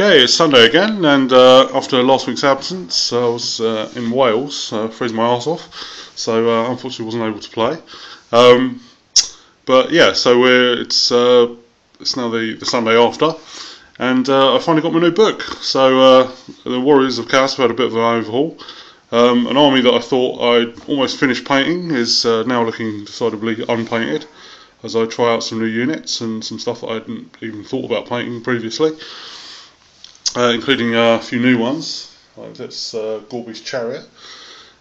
Okay, it's Sunday again, and after last week's absence, I was in Wales, freezing my arse off, so unfortunately wasn't able to play. But yeah, so it's now the Sunday after, and I finally got my new book. So the Warriors of Chaos have had a bit of an overhaul. An army that I thought I'd almost finished painting is now looking decidedly unpainted, as I try out some new units and some stuff that I hadn't even thought about painting previously. Including a few new ones, like this Ogres chariot.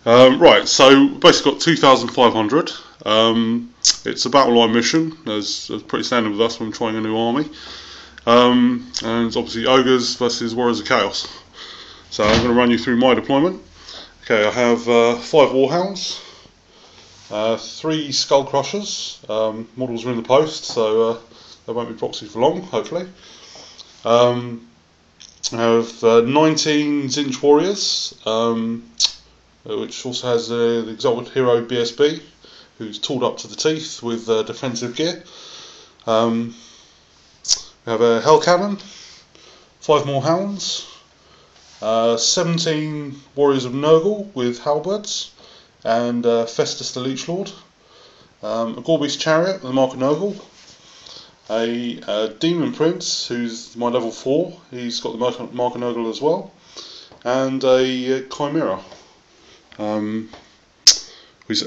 Right, so basically got 2,500. It's a battle line mission, as pretty standard with us when trying a new army. And it's obviously Ogres versus Warriors of Chaos. So I'm going to run you through my deployment. Okay, I have 5 Warhounds, 3 Skull Crushers. Models are in the post, so they won't be proxied for long, hopefully. I have 19 Zinch Warriors, which also has the Exalted Hero BSB, who's tooled up to the teeth with defensive gear. We have a Hell Cannon, 5 more Hounds, 17 Warriors of Nurgle with halberds, and Festus the Leech Lord, a Ogres chariot with the Mark of Nurgle, a Demon Prince, who's my level 4, he's got the Mark of Nurgle as well, and a Chimera. He is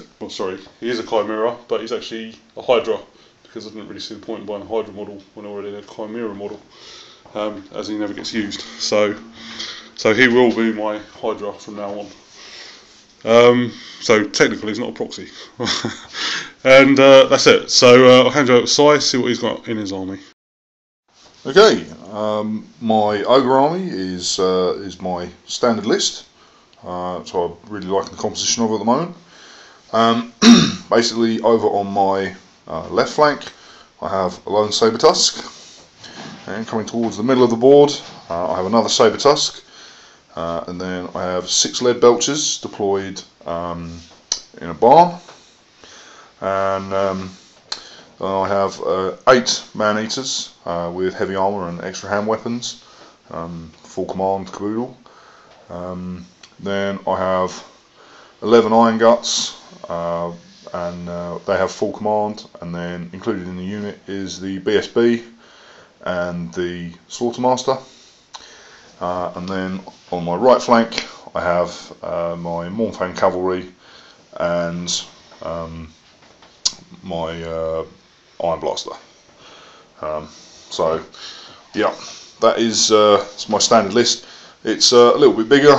a Chimera, but he's actually a Hydra, because I didn't really see the point in buying a Hydra model when I already had a Chimera model, as he never gets used. So he will be my Hydra from now on. So technically he's not a proxy. And that's it. So I'll hand you over to Si, see what he's got in his army. Okay, my Ogre army is my standard list, so I'm really liking the composition of it at the moment. Basically, over on my left flank, I have a lone Saber-Tusk, and coming towards the middle of the board, I have another Saber-Tusk, and then I have 6 lead belchers deployed in a barn. And I have 8 man-eaters with heavy armour and extra hand weapons, full command caboodle. Then I have 11 Iron Guts, and they have full command, and then included in the unit is the BSB and the Slaughtermaster. And then on my right flank I have my Mournfang Cavalry and my Iron Blaster. So yeah, that is it's my standard list. It's a little bit bigger.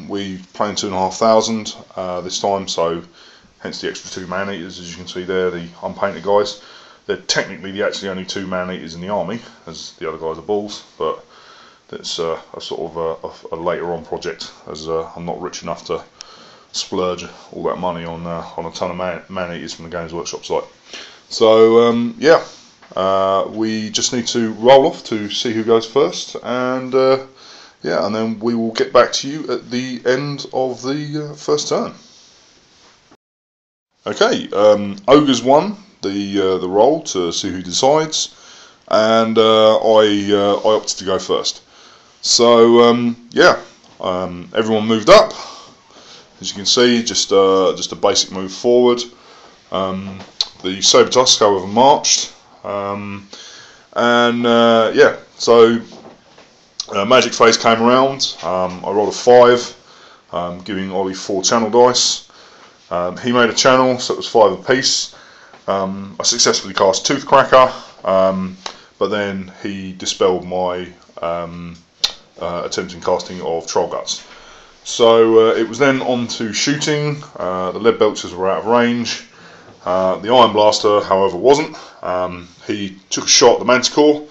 We playing 2,500 this time, so hence the extra 2 man-eaters, as you can see there, the unpainted guys. They're technically the actually only 2 man-eaters in the army, as the other guys are balls, but it's a sort of a later on project, as I'm not rich enough to splurge all that money on a ton of man-eaters from the Games Workshop site. So yeah, we just need to roll off to see who goes first, and yeah, and then we will get back to you at the end of the first turn. Okay, Ogres won the roll to see who decides, and I opted to go first. So yeah, everyone moved up. As you can see, just a basic move forward. The Saber-Tusk, however, marched, and yeah, so Magic Phase came around. I rolled a 5, giving Ollie 4 channel dice. He made a channel, so it was 5 apiece. I successfully cast Toothcracker, but then he dispelled my attempting casting of Troll Guts. So it was then on to shooting. The lead belchers were out of range. The Iron Blaster, however, wasn't. He took a shot at the Manticore,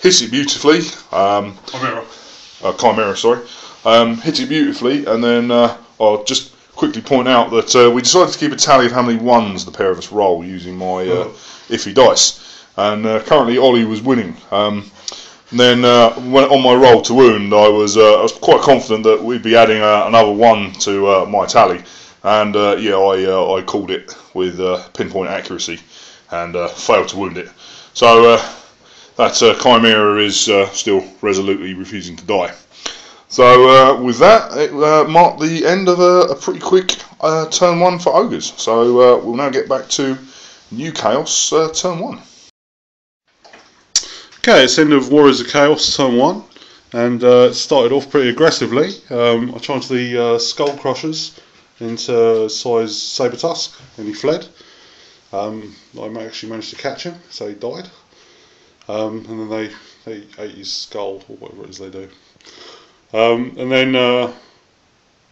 hit it beautifully. Chimera, sorry. Hit it beautifully, and then I'll just quickly point out that we decided to keep a tally of how many ones the pair of us roll using my iffy dice. And currently Ollie was winning. And then when on my roll to wound, I was quite confident that we'd be adding another 1 to my tally, and yeah, I called it with pinpoint accuracy and failed to wound it. So that Chimera is still resolutely refusing to die. So with that, it marked the end of a pretty quick turn 1 for Ogres. So we'll now get back to New Chaos turn 1. Okay, it's the end of Warriors of Chaos turn 1, and it started off pretty aggressively. I charged the Skull Crushers into size Saber Tusk, and he fled. I actually managed to catch him, so he died. And then they ate his skull, or whatever it is they do. And then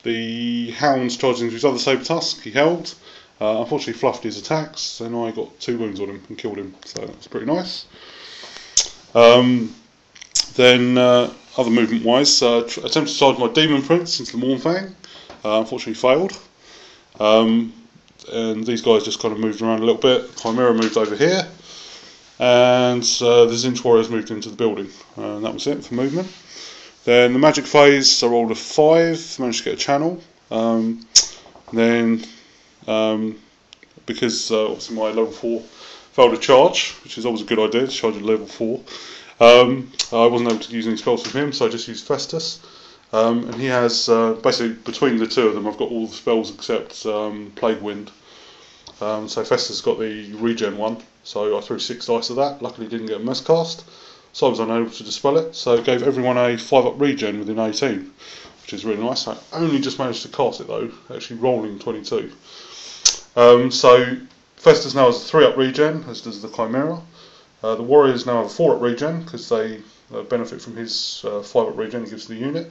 the Hounds charged into his other Saber Tusk, he held. Unfortunately fluffed his attacks, and I got 2 wounds on him and killed him, so that was pretty nice. Then other movement wise, attempted to charge my Demon Prince into the Mournfang, unfortunately failed. And these guys just kind of moved around a little bit. Chimera moved over here, and the Zinch Warriors moved into the building, and that was it for movement. Then the magic phase, I rolled a 5, managed to get a channel. Then because obviously my level 4 failed a charge, which is always a good idea to charge at level 4, I wasn't able to use any spells from him, so I just used Festus. And he has, basically between the two of them, I've got all the spells except Plague Wind. So Festus got the regen one, so I threw 6 dice of that. Luckily didn't get a mess cast, so I was unable to dispel it. So it gave everyone a 5-up regen within 18, which is really nice. I only just managed to cast it though, actually rolling 22. So Festus now has a 3-up regen, as does the Chimera. The Warriors now have a 4-up regen, because they benefit from his 5-up regen he gives to the unit.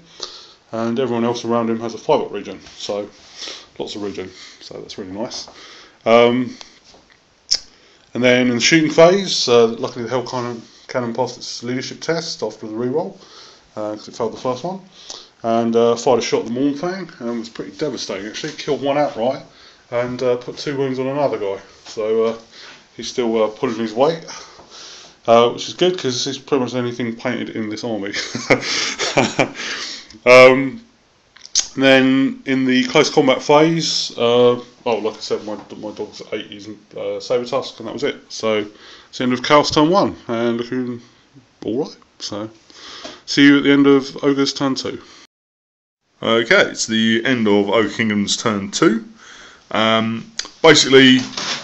And everyone else around him has a 5-up regen, so lots of regen, so that's really nice. And then in the shooting phase, luckily the Hell Cannon passed its leadership test after the reroll, because it failed the first one, and fired a shot at the Mournfang, and was pretty devastating actually. Killed one outright, and put 2 wounds on another guy, so he's still pulling his weight, which is good because he's pretty much the only thing painted in this army. Then in the close combat phase, like I said, my dog's 80s and Saber Tusk, and that was it. So it's the end of Chaos turn 1, and looking alright. So see you at the end of Ogres turn 2. Okay, it's the end of Ogre Kingdom's turn 2. Basically,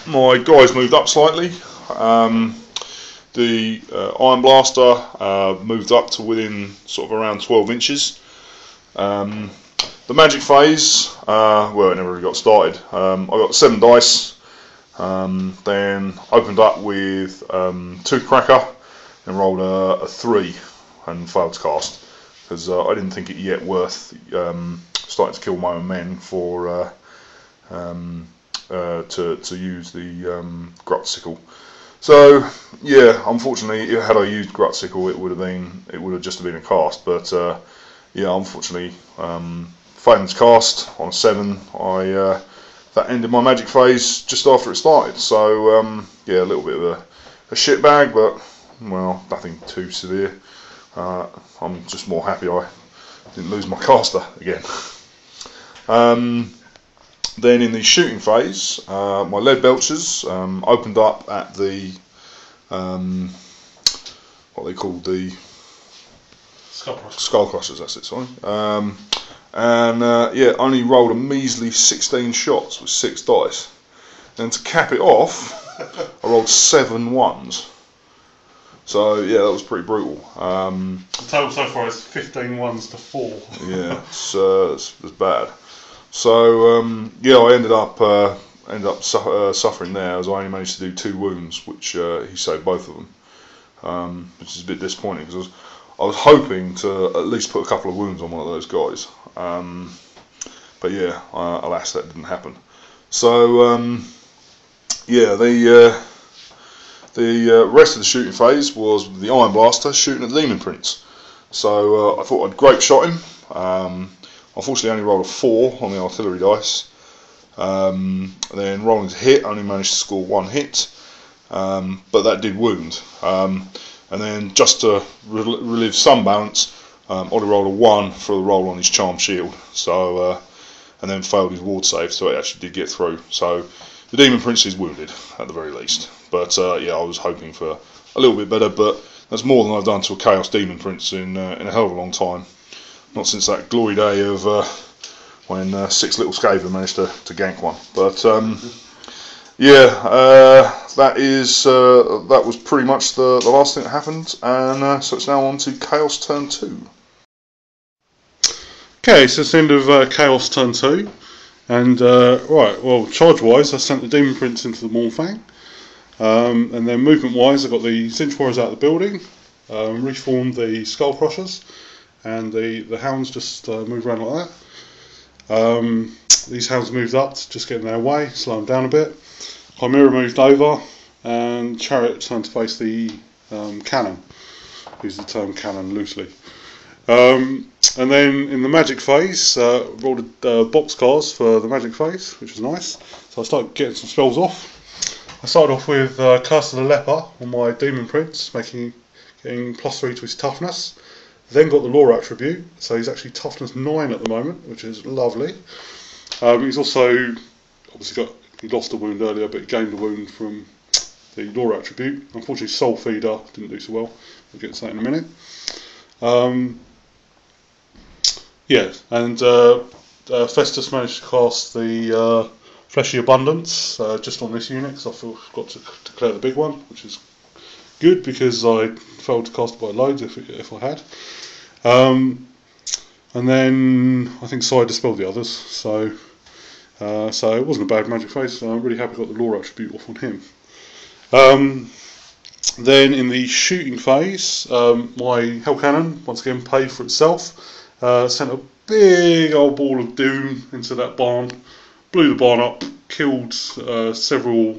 my guys moved up slightly. The Iron Blaster moved up to within sort of around 12 inches. The magic phase, well, it never really got started. I got 7 dice, then opened up with Toothcracker and rolled a 3 and failed to cast, because I didn't think it yet worth starting to kill my own men for to use the Grutsickle. So yeah, unfortunately, had I used Grutsickle, it would have just been a cast. But yeah, unfortunately, failing to cast on a 7, that ended my magic phase just after it started. So yeah, a little bit of a shit bag, but well, nothing too severe. I'm just more happy I didn't lose my caster again. Then in the shooting phase, my lead belchers opened up at the what they call the skull crushers. That's it. Sorry. And yeah, only rolled a measly 16 shots with 6 dice. Then to cap it off, I rolled 7 ones. So yeah, that was pretty brutal. The total so far is 15 ones to 4. Yeah, it's bad. So yeah, I ended up suffering there, as I only managed to do 2 wounds, which he saved both of them, which is a bit disappointing because I was hoping to at least put a couple of wounds on one of those guys. But yeah, alas, that didn't happen. So yeah, the rest of the shooting phase was the Iron Blaster shooting at the Demon Prince. So I thought I'd grape shot him. Unfortunately, I only rolled a 4 on the artillery dice. Then rolling to hit, only managed to score 1 hit, but that did wound. And then just to relive some balance, Ollie rolled a 1 for the roll on his Charm Shield. So and then failed his ward save, so it actually did get through. So the Demon Prince is wounded at the very least. But yeah, I was hoping for a little bit better, but That's more than I've done to a Chaos Demon Prince in a hell of a long time. Not since that glory day of when 6 Little Skaven managed to gank one. But that was pretty much the last thing that happened, and so it's now on to Chaos turn 2. Okay, so it's the end of Chaos turn 2, and right, well, charge-wise, I sent the Demon Prince into the Mornfang, and then movement-wise, I got the Cinch Warriors out of the building, reformed the Skull Crushers, and the Hounds just moved around like that. These Hounds moved up to just get in their way, slow them down a bit. Chimera moved over, and Chariot turned to face the cannon. Use the term cannon loosely. And then in the magic phase, rolled boxcars for the magic phase, which was nice. So I started getting some spells off. I started off with Curse of the Leper on my Demon Prince, getting +3 to his toughness. Then got the Law attribute, so he's actually toughness 9 at the moment, which is lovely. He's also obviously he lost a wound earlier, but he gained a wound from the Law attribute. Unfortunately, Soul Feeder didn't do so well. We'll get to that in a minute. Yeah, and Festus managed to cast the Fleshy Abundance just on this unit, because I forgot to declare the big one, which is good because I failed to cast it by loads if I had. And then I think Sai dispelled the others, so it wasn't a bad magic phase. So I'm really happy I got the Law attribute off on him. Then in the shooting phase, my Hell Cannon once again paid for itself. Sent a big old ball of doom into that barn, blew the barn up, killed several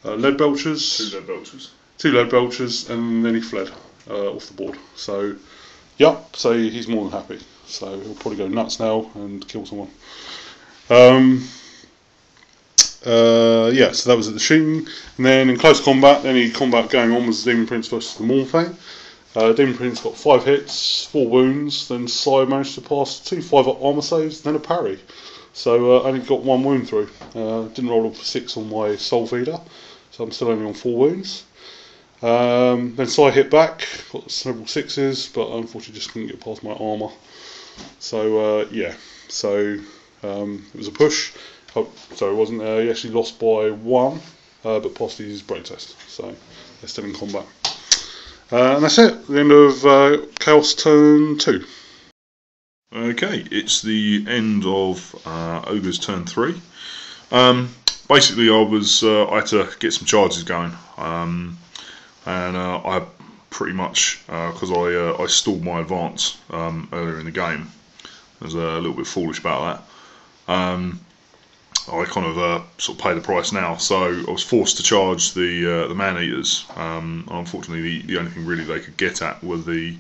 lead belchers. 2 lead belchers. 2 lead belchers, and then he fled off the board. So, yeah, so he's more than happy. So he'll probably go nuts now and kill someone. Yeah, so that was at the shooting. And then in close combat, any combat going on was the Demon Prince versus the Mornfang. Demon Prince got 5 hits, 4 wounds, then Sai managed to pass 2 5-up armour saves, then a parry. So I only got 1 wound through. Didn't roll up for 6 on my Soul Feeder, so I'm still only on 4 wounds. Then Sai hit back, got several 6s, but unfortunately just couldn't get past my armour. So yeah, so it was a push. Oh, sorry, it wasn't. He actually lost by 1, but passed his break test, so they're still in combat. And that's it, the end of Chaos turn 2. Okay, it's the end of Ogres turn 3. Basically, I had to get some charges going, and I pretty much, because I stalled my advance earlier in the game. I was a little bit foolish about that. I kind of sort of pay the price now, so I was forced to charge the man-eaters. Unfortunately, the only thing really they could get at were the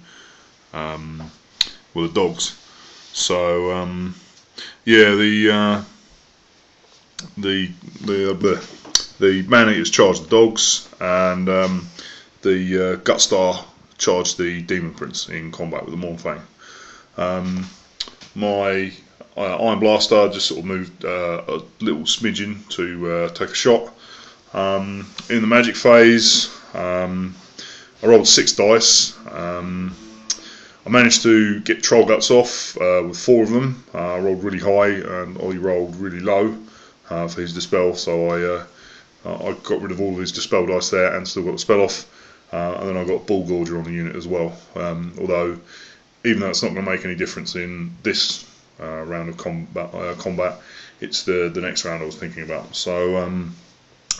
dogs. So yeah, the man-eaters charged the dogs, and the Gutstar charged the Demon Prince in combat with the Mornfang. My Iron Blaster just sort of moved a little smidgen to take a shot. In the magic phase, I rolled 6 dice. I managed to get Troll Guts off with 4 of them. I rolled really high, and Ollie rolled really low for his dispel, so I got rid of all of his dispel dice there and still got the spell off. And then I got Bull Gorger on the unit as well, although even though it's not going to make any difference in this round of combat, it's the next round I was thinking about. So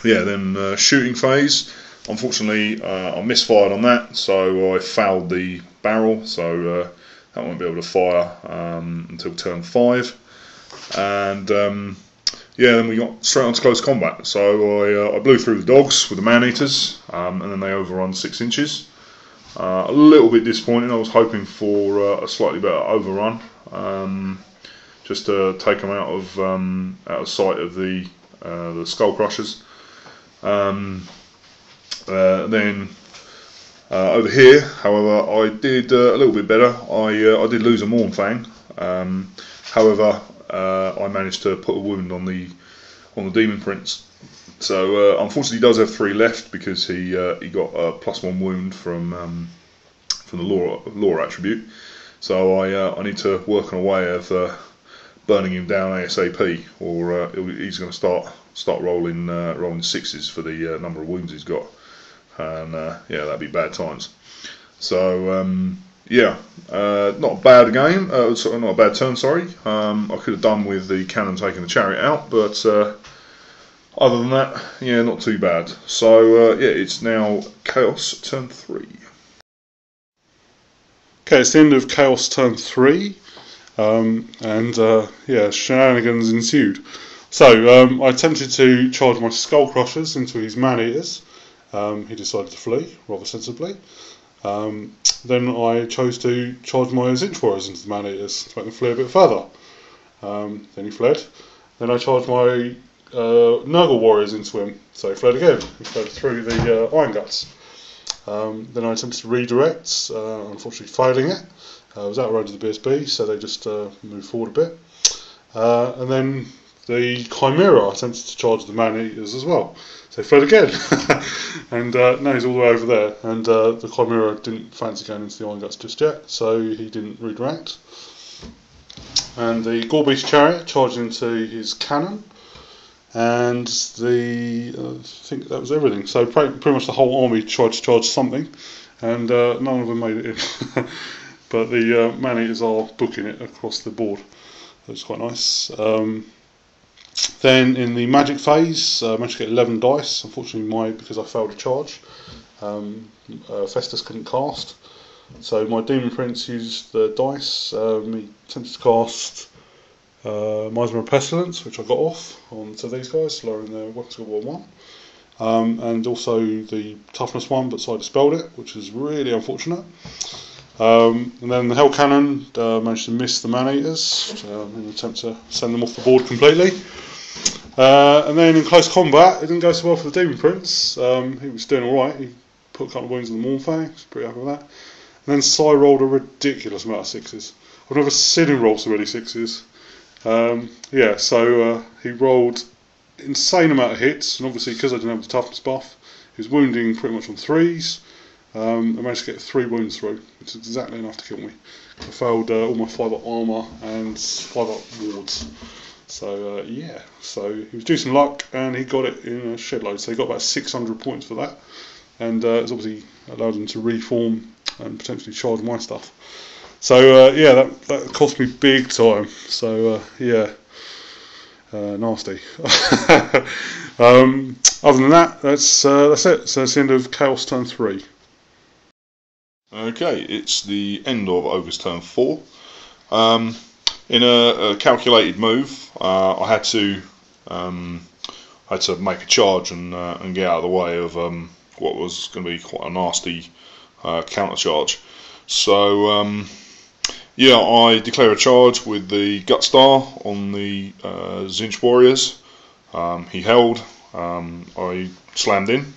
yeah, then shooting phase, unfortunately I misfired on that, so I fouled the barrel, so that won't be able to fire until turn 5. And yeah, then we got straight on to close combat, so I blew through the dogs with the man-eaters, and then they overrun 6 inches. A little bit disappointing. I was hoping for a slightly better overrun, just to take them out of sight of the Skull Crushers. Then over here, however, I did a little bit better. I did lose a Mornfang. However, I managed to put a wound on the Demon Prince So unfortunately, he does have 3 left because he got a +1 wound from the law attribute. So I need to work on a way of burning him down ASAP, or he's going to start rolling 6s for the number of wounds he's got, and yeah, that'd be bad times. So yeah, not a bad game, not a bad turn. Sorry, I could have done with the cannon taking the chariot out, but other than that, yeah, not too bad. So yeah, it's now Chaos turn 3. Okay, it's the end of Chaos turn 3, and yeah, shenanigans ensued. So I attempted to charge my Skull Crushers into his Man-Eaters. He decided to flee, rather sensibly. Then I chose to charge my Zinch Warriors into the Man-Eaters to make them flee a bit further. Then he fled. Then I charged my Nurgle Warriors into him, so he fled again. He fled through the Iron Guts. Then I attempted to redirect, unfortunately failing it. I was out of range of the BSB, so they just moved forward a bit. And then the Chimera attempted to charge the Man-Eaters as well, so he fled again. And now he's all the way over there, and the Chimera didn't fancy going into the Iron Guts just yet, so he didn't redirect. And the Gorbeast Chariot charged into his cannon, and I think that was everything. So pretty much the whole army tried to charge something, and none of them made it in. But the Man-Eaters are booking it across the board. That's quite nice. Then in the magic phase, I managed to get 11 dice. Unfortunately, because I failed a charge, Festus couldn't cast. So my Demon Prince used the dice. He attempted to cast Miasma of Pestilence, which I got off onto these guys, lowering their weapon skill by 1. And also the toughness 1, but so I dispelled it, which is really unfortunate. And then the Hell Cannon managed to miss the Man-Eaters in an attempt to send them off the board completely. And then in close combat, it didn't go so well for the Demon Prince. He was doing alright. He put a couple of wounds on the Mournfang. I was pretty happy with that. And then Sai rolled a ridiculous amount of 6s. I've never seen him roll so many 6s. Yeah, so he rolled insane amount of hits, and obviously because I didn't have the toughness buff, he was wounding pretty much on 3s. I managed to get 3 wounds through, which is exactly enough to kill me. I failed all my 5-up armour and 5-up wards. So yeah, so he was due some luck, and he got it in a shed load. So he got about 600 points for that, and it's obviously allowed him to reform and potentially charge my stuff. So yeah, that cost me big time. So yeah, nasty. Other than that, that's it. So that's the end of Chaos turn 3. Okay, it's the end of Ogres turn 4. In a calculated move, I had to make a charge and get out of the way of what was going to be quite a nasty counter charge. So yeah, I declare a charge with the Gut Star on the Zinch Warriors. He held. I slammed in.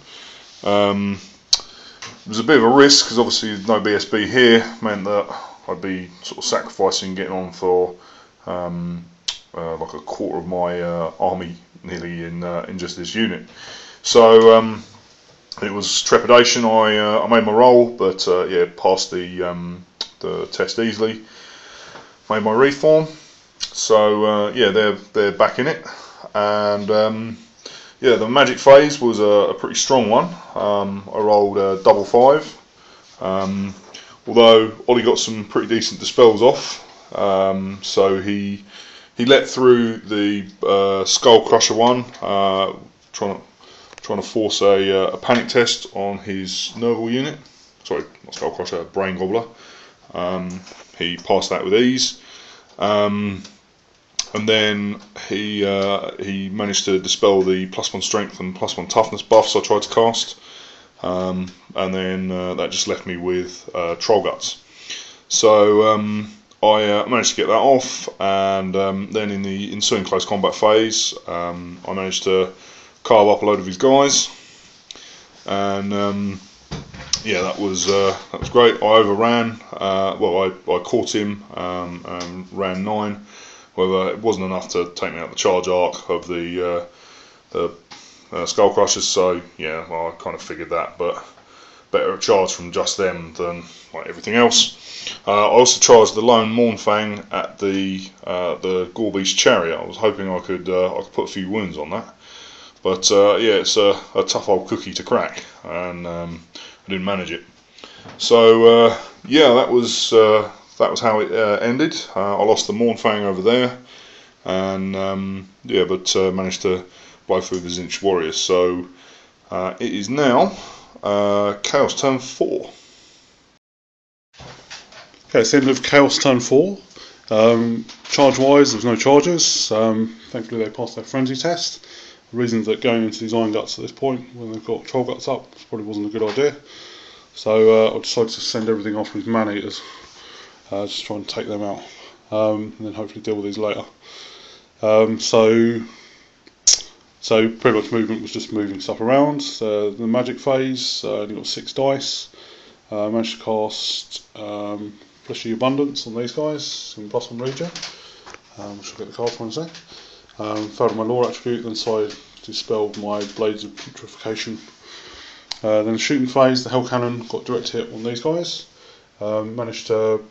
It was a bit of a risk because obviously no BSB here meant that I'd be sort of sacrificing getting on for like a quarter of my army nearly in just this unit. So it was trepidation. I made my roll, but yeah, passed the test easily. Made my reform. So yeah, they're back in it, and yeah, the magic phase was a pretty strong one. I rolled a double 5, although Ollie got some pretty decent dispels off. So he let through the Skull Crusher one, trying to force a panic test on his Nurgle unit. Sorry, not Skull Crusher, Brain Gobbler. He passed that with ease. And then he managed to dispel the +1 strength and +1 toughness buffs I tried to cast, and then that just left me with Troll Guts. So I managed to get that off, and then in the ensuing close combat phase, I managed to carve up a load of his guys, and yeah, that was great. I overran. Well, I caught him and ran 9. However, it wasn't enough to take me out the charge arc of the Skull Crushers, so yeah, well, I kind of figured that, but better a charge from just them than like everything else. I also charged the Lone Mournfang at the Gorbeast Chariot. I was hoping I could put a few wounds on that, but yeah, it's a tough old cookie to crack, and I didn't manage it. So yeah, that was how it ended. I lost the Mournfang over there, and yeah, but managed to blow through the Zinch Warriors. So it is now Chaos turn 4. Okay, it's the end of Chaos turn 4. Charge wise, there was no charges. Thankfully they passed their frenzy test. The reason that going into these Iron Guts at this point, when they've got Troll Guts up, probably wasn't a good idea. So I decided to send everything off with Man-Eaters. Just try and take them out. And then hopefully deal with these later. So pretty much movement was just moving stuff around. The magic phase, only got 6 dice. Managed to cast Fleshy Abundance on these guys in +1 region. Which I'll get the card for in a sec. Failed on my Law attribute, then so I dispelled my Blades of Putrefaction. Then the shooting phase, the Hell Cannon got direct hit on these guys. Managed to,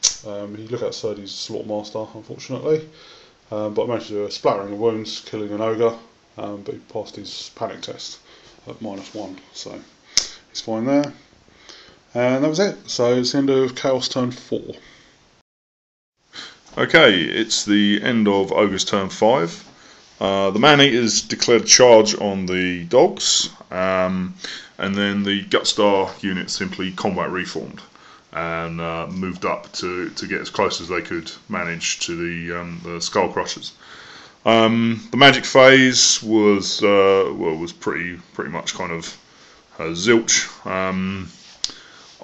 he look outside, he's Slaughter Master, unfortunately. But I managed to do a splattering of wounds, killing an ogre. But he passed his panic test at -1, so he's fine there. And that was it. So it's the end of Chaos turn 4. Okay, it's the end of Ogres turn 5. The Man-Eaters declared a charge on the dogs, and then the Gutstar unit simply combat reformed and moved up to get as close as they could manage to the Skull Crushers. The magic phase was pretty much kind of zilch.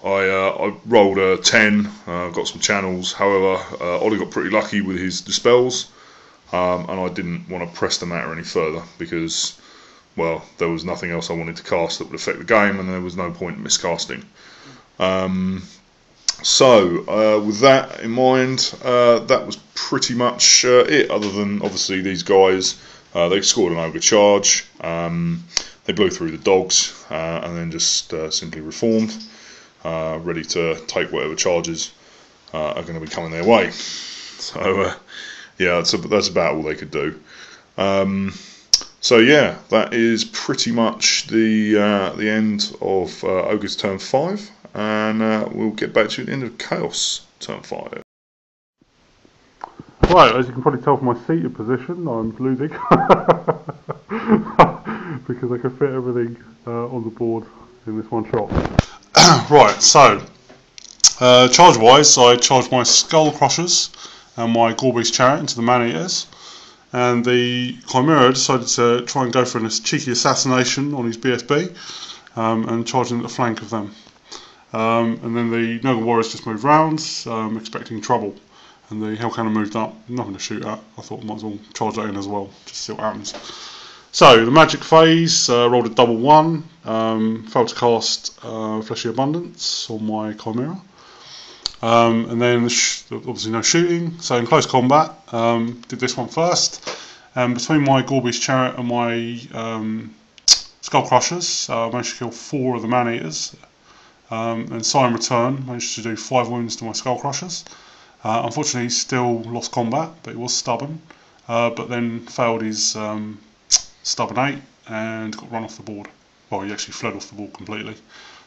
I rolled a 10, got some channels. However, Ollie got pretty lucky with his dispels, and I didn't want to press the matter any further because, well, there was nothing else I wanted to cast that would affect the game, and there was no point in miscasting. So with that in mind, that was pretty much it, other than obviously these guys, they scored an ogre charge, they blew through the dogs, and then just simply reformed, ready to take whatever charges are going to be coming their way. So yeah, that's about all they could do. So yeah, that is pretty much the end of Ogres turn 5. And we'll get back to you at the end of Chaos turn 5. Right, as you can probably tell from my seated position, I'm losing because I can fit everything on the board in this one shot. Right, so charge wise, I charged my Skull Crushers and my Gorbeast Chariot into the Man-Eaters, and the Chimera decided to try and go for a cheeky assassination on his BSB and charge into the flank of them. And then the Noble Warriors just moved round, expecting trouble, and the Hell Cannon moved up, nothing to shoot at. I thought I might as well charge that in as well, just see what happens. So the magic phase, rolled a double 1, failed to cast Fleshy Abundance on my Chimera, and then obviously no shooting, so in close combat, did this one first, and between my Gorbeast Chariot and my Skull Crushers, I managed to kill 4 of the Man-Eaters. And Sign Return managed to do 5 wounds to my Skull Crushers. Unfortunately, he still lost combat, but he was stubborn. But then failed his stubborn 8 and got run off the board. Well, he actually fled off the board completely.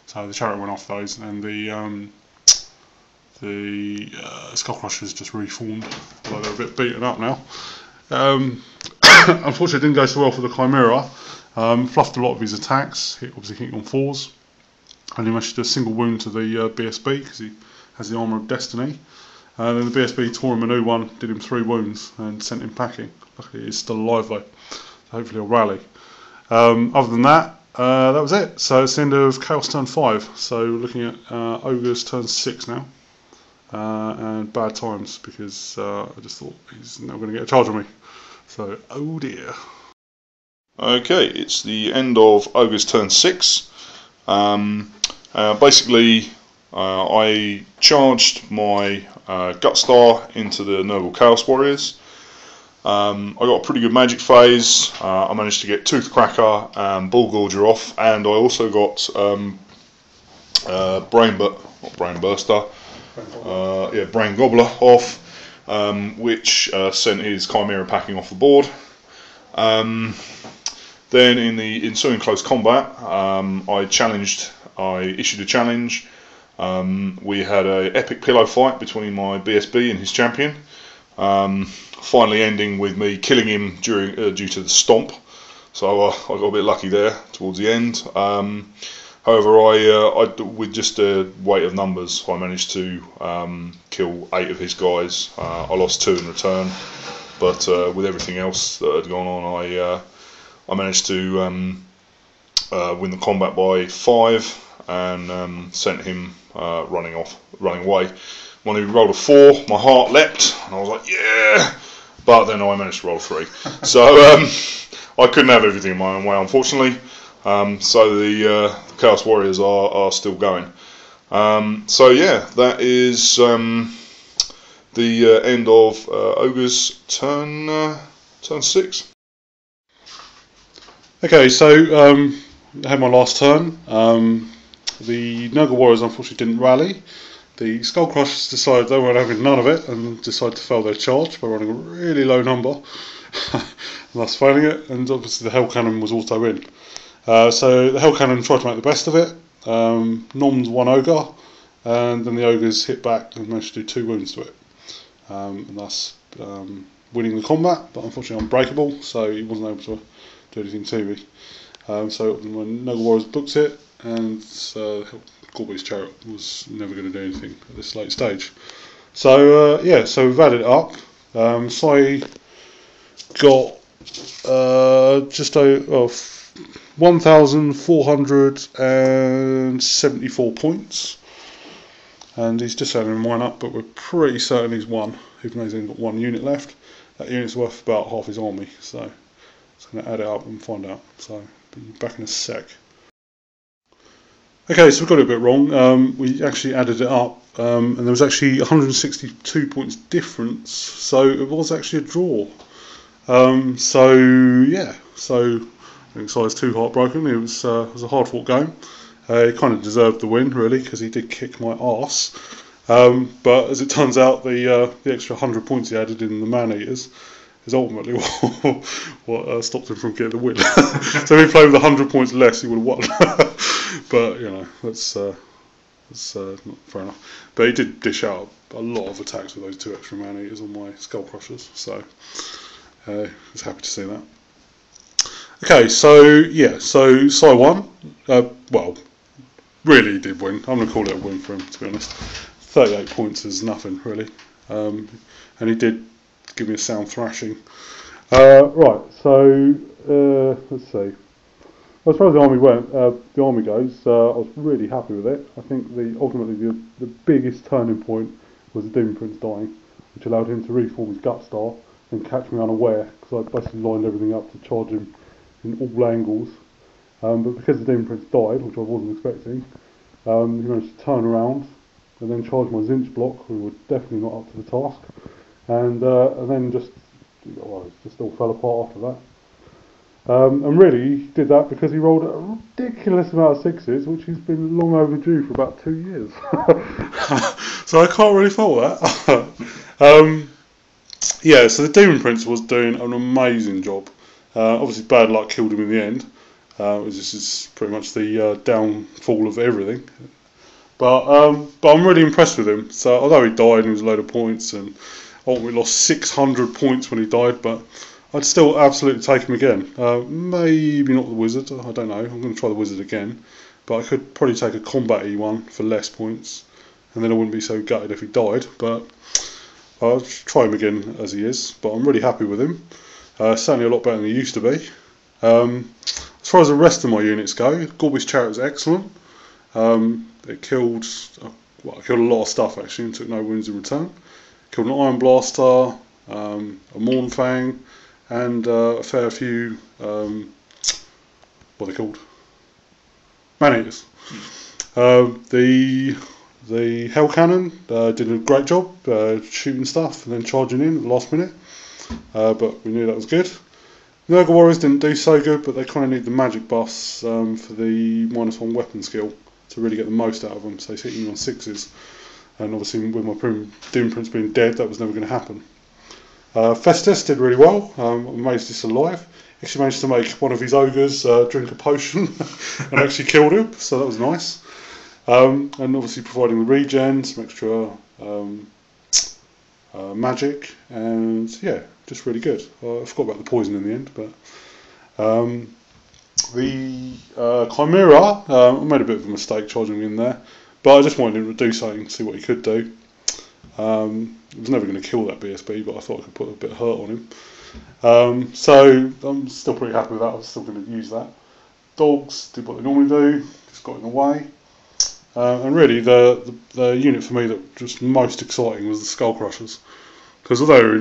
So the Chariot went off those, and the Skull Crushers just reformed, although they're a bit beaten up now. Unfortunately, it didn't go so well for the Chimera. Fluffed a lot of his attacks, obviously hitting on 4s. And he managed to do a single wound to the BSB because he has the Armour of Destiny. And then the BSB tore him a new one, did him 3 wounds and sent him packing. Luckily he's still alive though, so hopefully he'll rally. Other than that, that was it. So it's the end of Chaos turn 5. So we're looking at Ogres turn 6 now. And bad times because I just thought he's not going to get a charge on me. So, oh dear. Okay, it's the end of Ogres turn 6. Basically, I charged my Gutstar into the Noble Chaos Warriors. I got a pretty good magic phase. I managed to get Toothcracker and Bull Gorger off, and I also got Brain Gobbler off, which sent his Chimera packing off the board. Then in the ensuing close combat, I issued a challenge. We had an epic pillow fight between my BSB and his champion, finally ending with me killing him due to the stomp. So I got a bit lucky there towards the end. However, with just a weight of numbers, I managed to kill 8 of his guys. I lost 2 in return, but with everything else that had gone on, I managed to win the combat by 5 and sent him running away. When he rolled a 4, my heart leapt, and I was like, yeah! But then I managed to roll a 3. So I couldn't have everything my own way, unfortunately. So the Chaos Warriors are still going. So yeah, that is the end of Ogres turn 6. Okay, so I had my last turn. The Nurgle Warriors unfortunately didn't rally. The Skullcrushers decided they weren't having none of it and decided to fail their charge by running a really low number, and thus failing it. And obviously the Hell Cannon was also in. So the Hell Cannon tried to make the best of it. Nommed 1 Ogre, and then the Ogres hit back and managed to do 2 wounds to it, and thus winning the combat. But unfortunately unbreakable, so he wasn't able to do anything to me. So when Nurgle Warriors booked it, and Corby's Chariot was never going to do anything at this late stage. So yeah, so we've added it up. Sai got just over 1,474 points, and he's just adding 1 up, but we're pretty certain he's won, even though he's only got 1 unit left. That unit's worth about half his army, so it's going to add it up and find out. So be back in a sec. Okay, so we got it a bit wrong. We actually added it up, and there was actually 162 points difference, so it was actually a draw. So yeah, so I think Sai's too heartbroken. It was a hard fought game. He kind of deserved the win, really, because he did kick my arse. But as it turns out, the extra 100 points he added in the Man-Eaters is ultimately what stopped him from getting the win. So if he played with 100 points less, he would have won. But you know, that's not fair enough. But he did dish out a lot of attacks with those 2 extra Man-Eaters on my Skull Crushers. So I was happy to see that. Okay, so yeah, so Sai won. Well, really did win. I'm going to call it a win for him, to be honest. 38 points is nothing, really. And he did give me a sound thrashing. Right, so let's see. As far as the army goes, I was really happy with it. I think ultimately the biggest turning point was the Demon Prince dying, which allowed him to reform his Gutstar and catch me unaware, because I basically lined everything up to charge him in all angles. But because the Demon Prince died, which I wasn't expecting, he managed to turn around and then charge my Zinch block, who were definitely not up to the task, and then it just all fell apart after that. And really, he did that because he rolled a ridiculous amount of 6s, which he's been long overdue for about 2 years. So I can't really fault that. Yeah, so the Demon Prince was doing an amazing job. Obviously, bad luck killed him in the end. This is pretty much the downfall of everything. But I'm really impressed with him. So although he died and he was a load of points, and ultimately lost 600 points when he died, but I'd still absolutely take him again. Maybe not the Wizard, I don't know. I'm going to try the Wizard again. But I could probably take a combat-y one for less points, and then I wouldn't be so gutted if he died. But I'll try him again as he is. But I'm really happy with him. Certainly a lot better than he used to be. As far as the rest of my units go, Corby's Chariot was excellent. It killed a lot of stuff actually and took no wounds in return. Killed an Iron Blaster, a Mournfang, and a fair few, what are they called? Man-Eaters. The Hell Cannon did a great job shooting stuff and then charging in at the last minute. but we knew that was good. The Ogre Warriors didn't do so good, but they kind of need the magic buffs for the -1 weapon skill to really get the most out of them, so he's hitting on 6s. And obviously with my Doom Prince being dead, that was never going to happen. Festus did really well. I'm amazed he's alive. He actually managed to make one of his ogres drink a potion and actually killed him, so that was nice. And obviously providing the regen, some extra magic, and yeah, just really good. I forgot about the poison in the end, but the Chimera, I made a bit of a mistake charging him in there, but I just wanted him to do something, see what he could do. It was never going to kill that BSB, but I thought I could put a bit of hurt on him. So I'm still pretty happy with that. I'm still going to use that. Dogs did what they normally do, just got in the way. And really, the unit for me that was most exciting was the Skull Crushers, because although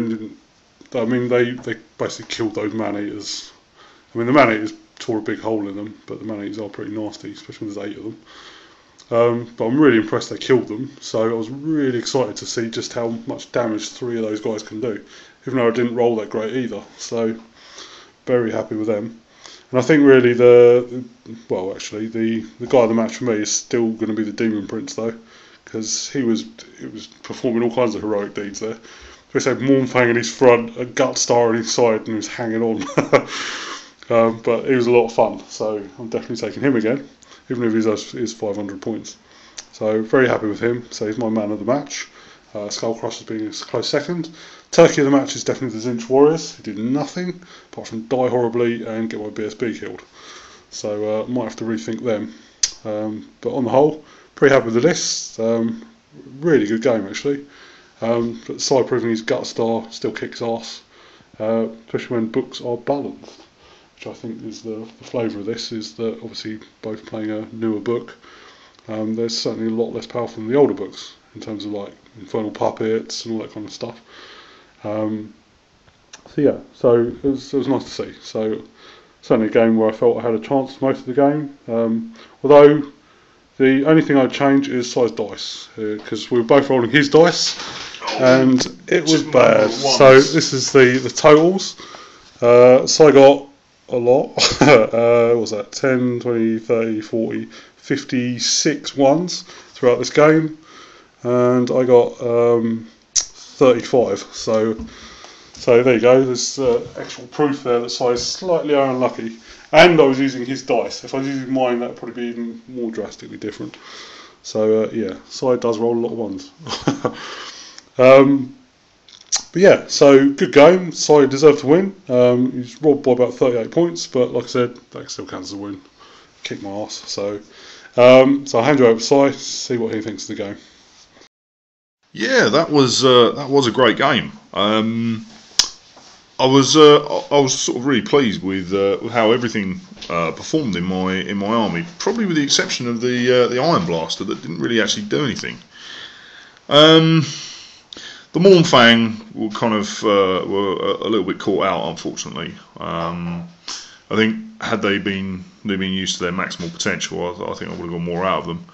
they basically killed those man-eaters. I mean, the man-eaters tore a big hole in them, but the man-eaters are pretty nasty, especially when there's 8 of them. But I'm really impressed they killed them, so I was really excited to see just how much damage 3 of those guys can do, even though I didn't roll that great either. So very happy with them. And I think really the guy of the match for me is still going to be the Demon Prince though, because he was performing all kinds of heroic deeds there. We had Mournfang in his front, a Gut Star on his side, and he was hanging on. But he was a lot of fun, so I'm definitely taking him again, even if he's 500 points. So very happy with him. So he's my man of the match. Skull Crushers being a close second. Turkey of the match is definitely the Zinch Warriors, who did nothing apart from die horribly and get my BSB killed. So might have to rethink them. But on the whole, pretty happy with the list. Really good game actually. But side proving his Gut Star still kicks ass, especially when books are balanced. Which I think is the flavour of this, is that obviously both playing a newer book, there's certainly a lot less powerful than the older books in terms of like Infernal Puppets and all that kind of stuff. So yeah, so it was nice to see. So certainly a game where I felt I had a chance most of the game. Although the only thing I'd change is size dice, because we were both rolling his dice, and it was bad. So this is the totals. So I got a lot. What was that? 10, 20, 30, 40, 56 ones throughout this game, and I got 35. So there you go. There's actual proof there that size slightly are unlucky, and I was using his dice. If I was using mine, that would probably be even more drastically different. So yeah, Side does roll a lot of ones. But yeah, so good game. Side deserved to win. He's robbed by about 38 points, but like I said, that still counts as a win. Kicked my ass. So I'll hand you over to Si, see what he thinks of the game. Yeah, that was a great game. I was sort of really pleased with how everything performed in my army, probably with the exception of the Iron Blaster that didn't really actually do anything. The Mournfang were kind of were a little bit caught out, unfortunately. I think had they been used to their maximal potential, I think I would have got more out of them.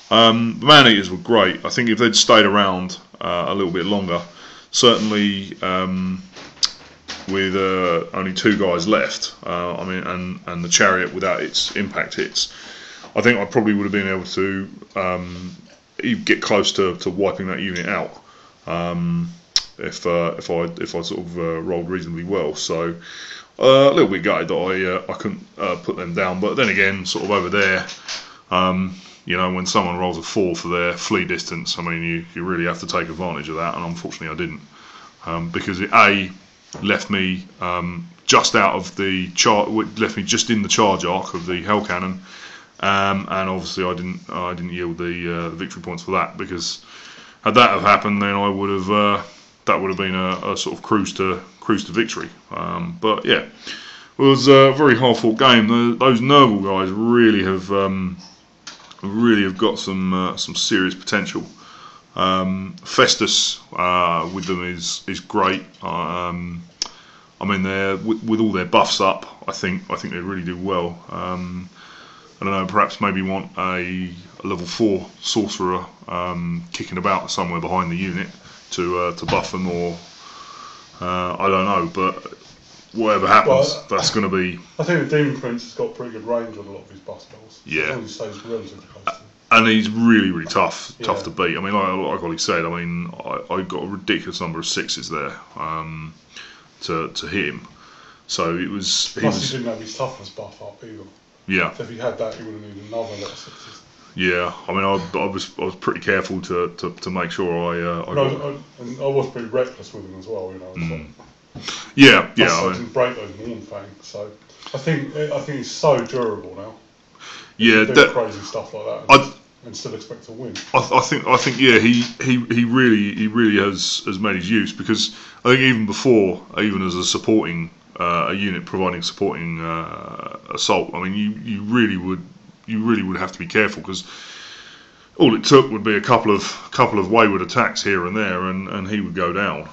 The Man-Eaters were great. I think if they'd stayed around a little bit longer, certainly with only 2 guys left, and the Chariot without its impact hits, I think I probably would have been able to get close to wiping that unit out. If I sort of rolled reasonably well, so a little bit gutted that I couldn't put them down. But then again, sort of over there, when someone rolls a 4 for their flee distance, I mean you really have to take advantage of that, and unfortunately I didn't, because it left me just out of the left me just in the charge arc of the Hell Cannon, and obviously I didn't yield the victory points for that, because had that have happened, then I would have that would have been a sort of cruise to victory. But yeah, it was a very hard-fought game. Those Nurgle guys really have got some serious potential. Festus with them is great. I mean, they're with all their buffs up, I think they really do well. I don't know, perhaps maybe want a level 4 sorcerer kicking about somewhere behind the unit to buff them, or I don't know, but whatever happens, that's going to be. I think the Demon Prince has got pretty good range on a lot of his buff spells. Yeah. As long as he stays relatively close to him. And he's really, really tough Yeah. to beat. I mean, like Ollie said, I mean, I got a ridiculous number of sixes there to hit him. So it was. Plus, he didn't have his toughness buff up either. Yeah. So if he had that, he would have needed another lot of sixes. Yeah. I mean, I was pretty careful to make sure I was pretty reckless with him as well. You know. Yeah. I didn't break those Morn Fangs, so I think he's so durable now. Yeah, do crazy stuff like that and still expect to win. I think yeah, he really has made his use, because I think even before, even as a supporting a unit providing supporting assault, I mean you really would have to be careful, because all it took would be a couple of wayward attacks here and there, and he would go down.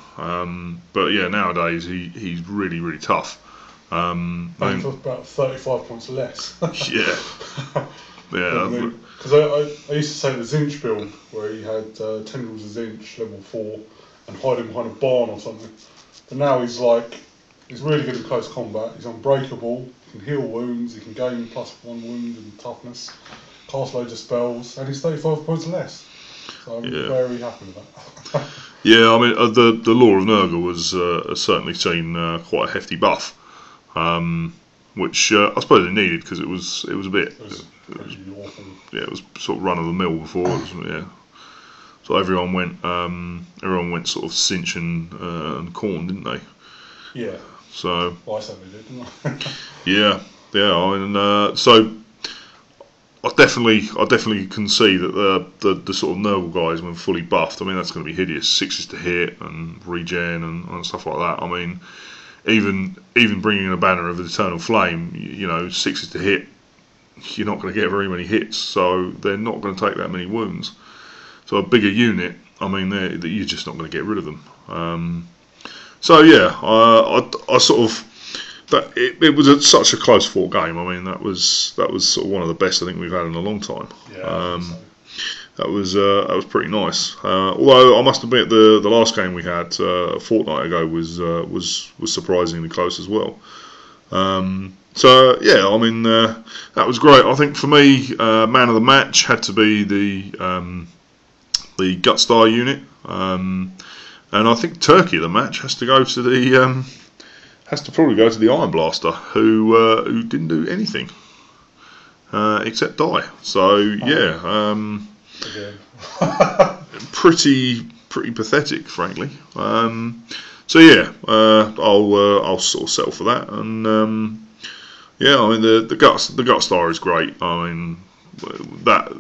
But yeah, nowadays he's really tough. Maybe about 35 points less. Yeah. Yeah. Because I used to say the Zinch build, where he had Tendrils of Zinch, level 4, and hiding behind a barn or something. But now he's really good in close combat, he's unbreakable, he can heal wounds, he can gain +1 wound and toughness, cast loads of spells, and he's 35 points less. So I'm very happy with that. Yeah, I mean, the Law of Nurgle has certainly seen quite a hefty buff. Which I suppose it needed, because it was a bit. It was awful. Yeah, it was sort of run of the mill before. So everyone went sort of cinch and corn, didn't they? Yeah. So. Well, I certainly did, didn't I? Yeah. I mean, so I definitely can see that the sort of Nurgle guys, when fully buffed, I mean, that's going to be hideous. Sixes to hit and regen and stuff like that. I mean, even bringing in a banner of the Eternal Flame, you know, sixes to hit, you're not going to get very many hits, so they're not going to take that many wounds. So a bigger unit, I mean, you're just not going to get rid of them. So yeah, I sort of that it was such a close fought game. I mean, that was sort of one of the best I think we've had in a long time. Yeah. That was pretty nice. Although I must admit, the last game we had a fortnight ago was surprisingly close as well. So yeah, I mean that was great. I think for me, man of the match had to be the Gutstar unit, and I think Turkey of the match has to go to the probably go to the Iron Blaster, who didn't do anything except die. So yeah. Pretty pathetic, frankly. So yeah, I'll sort of settle for that, and yeah, I mean the Gutstar is great. I mean that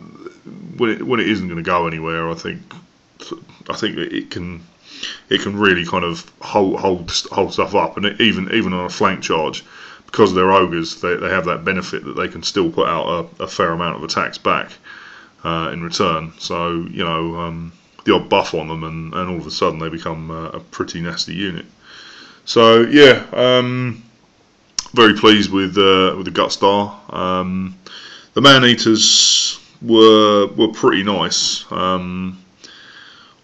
when it isn't going to go anywhere, I think it can really kind of hold stuff up, and even on a flank charge, because they're ogres, they have that benefit that they can still put out a fair amount of attacks back. In return, so you know the odd buff on them, and all of a sudden they become a pretty nasty unit. So yeah, very pleased with the Gutstar. The Man-Eaters were pretty nice. I'm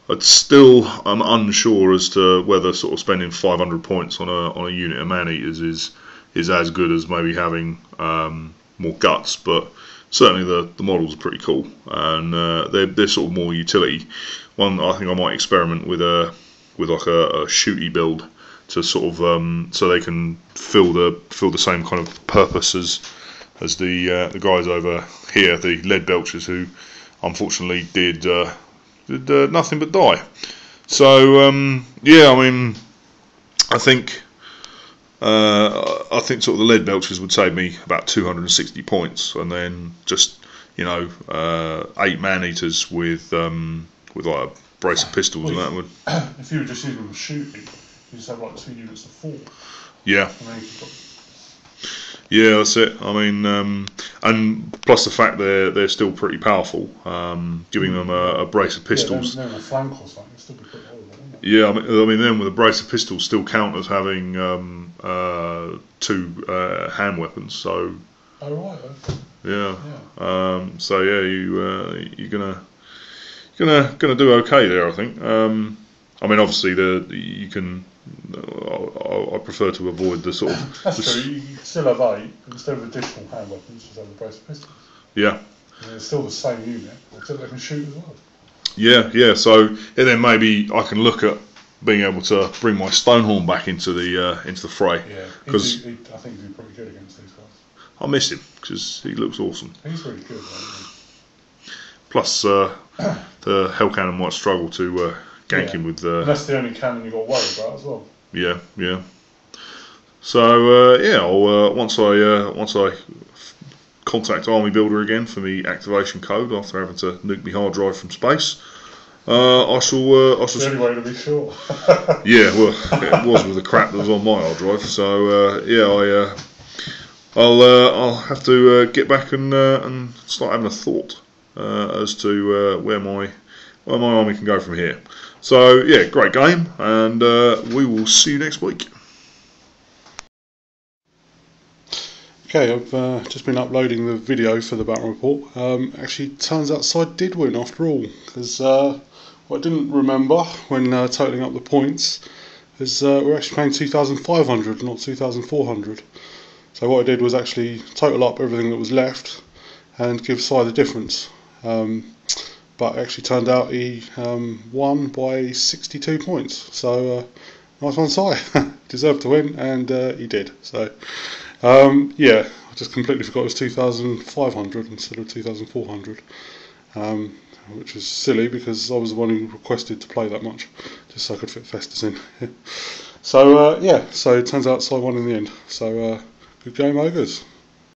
unsure as to whether sort of spending 500 points on a unit of Man-Eaters is as good as maybe having more guts, but certainly the models are pretty cool, and they're sort of more utility. One, I think I might experiment with like a shooty build to sort of so they can fill the same kind of purpose as the guys over here, the lead belchers, who unfortunately did nothing but die. So yeah, I mean, I think sort of the lead belchers would save me about 260 points, and then just 8 man-eaters with like a brace of pistols, and that would. If you were just using them shooting, you just have like 2 units of 4. Yeah. Yeah, that's it. I mean, and plus the fact they're still pretty powerful, giving them a brace of pistols. Yeah, then a flank or something, it'd still be pretty horrible, wouldn't it? Yeah, I mean, then with a brace of pistols still count as having 2 hand weapons. So. Oh right. Okay. Yeah. So yeah, you're gonna do okay there, I think. I I mean, obviously you can. I prefer to avoid the sort of. That's true. You can still have 8 instead of additional hand weapons. Just have the brace of pistols. Yeah. And it's still the same unit, except they can shoot as well. Yeah. So and then maybe I can look at being able to bring my Stonehorn back into the fray. Yeah. Because I think he'd be pretty good against these guys. I miss him because he looks awesome. He's really good. Right? Plus, the Hell Cannon might struggle to gank him with. And that's the only cannon you've got to worry about as well. Yeah. So I'll once I contact Army Builder again for the activation code after having to nuke my hard drive from space. I shall. It's the only way to be sure. Yeah, well, it was with the crap that was on my hard drive. So I'll have to get back and start having a thought as to where my army can go from here. So yeah, great game, and we will see you next week. Okay, I've just been uploading the video for the battle report. Actually, turns out side did win after all, because what I didn't remember when totalling up the points is we're actually playing 2,500, not 2,400. So what I did was actually total up everything that was left and give Si the difference. But it actually turned out he won by 62 points. So nice one, Si. Deserved to win, and he did. So yeah, I just completely forgot it was 2,500 instead of 2,400. Which is silly because I was the one who requested to play that much, just so I could fit Festus in. So yeah, so it turns out Si won in the end. So good game, Ogres.